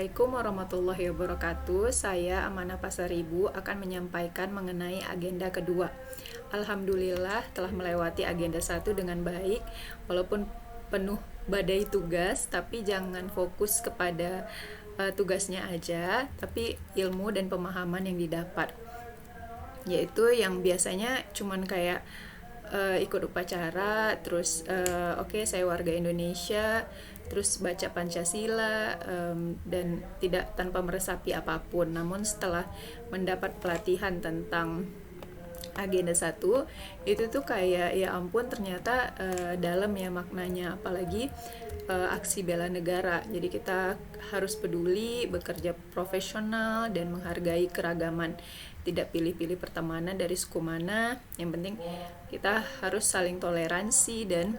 Assalamualaikum warahmatullahi wabarakatuh. Saya Amanah Pasaribu akan menyampaikan mengenai agenda kedua. Alhamdulillah telah melewati agenda 1 dengan baik, walaupun penuh badai tugas, tapi jangan fokus kepada tugasnya aja, tapi ilmu dan pemahaman yang didapat. Yaitu yang biasanya cuman kayak ikut upacara, terus oke, saya warga Indonesia, terus baca Pancasila, dan tidak tanpa meresapi apapun. Namun setelah mendapat pelatihan tentang agenda 1 itu tuh kayak ya ampun, ternyata dalam ya maknanya, apalagi aksi bela negara. Jadi kita harus peduli, bekerja profesional, dan menghargai keragaman. Tidak pilih-pilih pertemanan dari suku mana, yang penting kita harus saling toleransi dan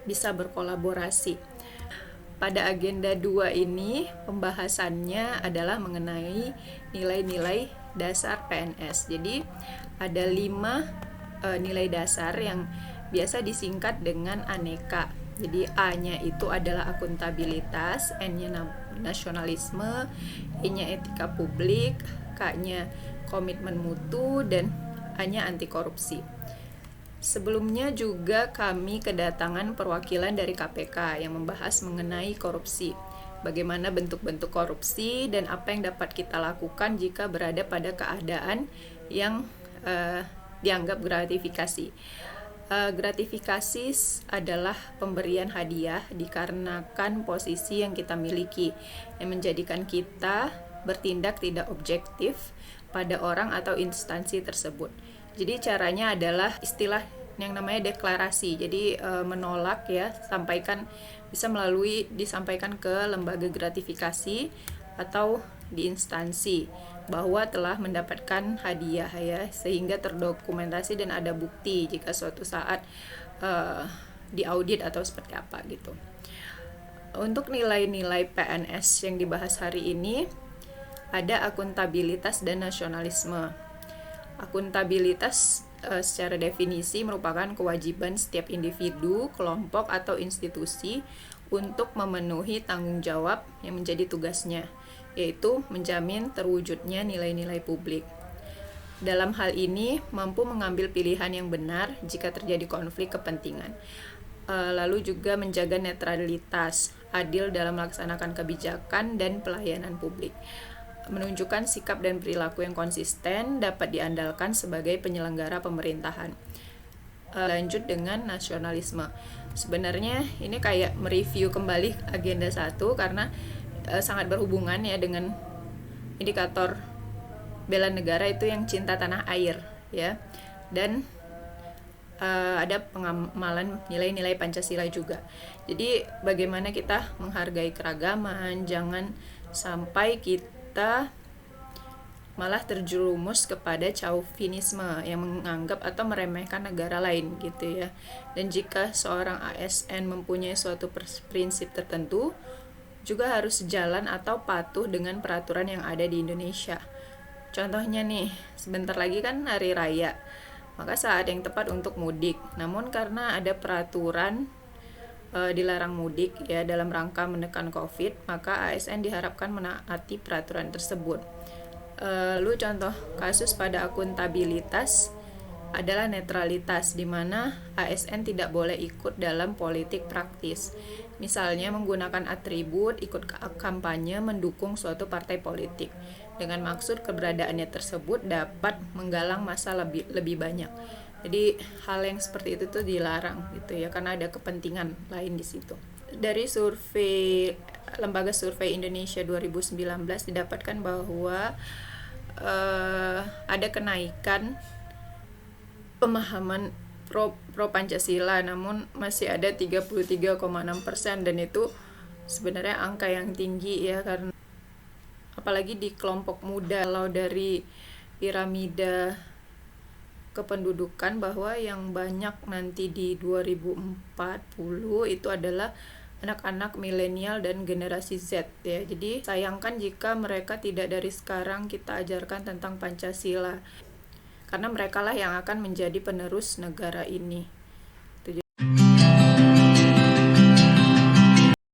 bisa berkolaborasi. Pada agenda 2 ini pembahasannya adalah mengenai nilai-nilai dasar PNS. Jadi ada 5 nilai dasar yang biasa disingkat dengan aneka. Jadi A-nya itu adalah akuntabilitas, N-nya nasionalisme, I-nya etika publik, K-nya komitmen mutu, dan A-nya anti korupsi. Sebelumnya juga kami kedatangan perwakilan dari KPK yang membahas mengenai korupsi. Bagaimana bentuk-bentuk korupsi dan apa yang dapat kita lakukan jika berada pada keadaan yang dianggap gratifikasi. Gratifikasi adalah pemberian hadiah dikarenakan posisi yang kita miliki, yang menjadikan kita bertindak tidak objektif pada orang atau instansi tersebut. Jadi caranya adalah istilah yang namanya deklarasi. Jadi menolak ya, disampaikan ke lembaga gratifikasi atau di instansi bahwa telah mendapatkan hadiah ya, sehingga terdokumentasi dan ada bukti jika suatu saat diaudit atau seperti apa gitu. Untuk nilai-nilai PNS yang dibahas hari ini ada akuntabilitas dan nasionalisme. Akuntabilitas secara definisi merupakan kewajiban setiap individu, kelompok, atau institusi untuk memenuhi tanggung jawab yang menjadi tugasnya, yaitu menjamin terwujudnya nilai-nilai publik. Dalam hal ini, mampu mengambil pilihan yang benar jika terjadi konflik kepentingan. Lalu juga menjaga netralitas, adil dalam melaksanakan kebijakan dan pelayanan publik. Menunjukkan sikap dan perilaku yang konsisten, dapat diandalkan sebagai penyelenggara pemerintahan. Lanjut dengan nasionalisme. Sebenarnya ini kayak mereview kembali agenda 1 karena sangat berhubungan ya dengan indikator bela negara itu yang cinta tanah air ya. Dan ada pengamalan nilai-nilai Pancasila juga. Jadi bagaimana kita menghargai keragaman, jangan sampai kita malah terjerumus kepada chauvinisme yang menganggap atau meremehkan negara lain gitu ya. Dan jika seorang ASN mempunyai suatu prinsip tertentu, juga harus sejalan atau patuh dengan peraturan yang ada di Indonesia. Contohnya nih, sebentar lagi kan hari raya, maka saat yang tepat untuk mudik. Namun karena ada peraturan dilarang mudik ya dalam rangka menekan COVID, maka ASN diharapkan menaati peraturan tersebut. Lalu contoh kasus pada akuntabilitas adalah netralitas, di mana ASN tidak boleh ikut dalam politik praktis. Misalnya menggunakan atribut ikut kampanye mendukung suatu partai politik dengan maksud keberadaannya tersebut dapat menggalang massa lebih banyak. Jadi hal yang seperti itu tuh dilarang gitu ya, karena ada kepentingan lain di situ. Dari survei Lembaga Survei Indonesia 2019 didapatkan bahwa ada kenaikan pemahaman pro Pancasila, namun masih ada 33,6%, dan itu sebenarnya angka yang tinggi ya, karena apalagi di kelompok muda. Kalau dari piramida kependudukan bahwa yang banyak nanti di 2040 itu adalah anak-anak milenial dan generasi Z ya. Jadi sayangkan jika mereka tidak dari sekarang kita ajarkan tentang Pancasila, karena mereka lah yang akan menjadi penerus negara ini.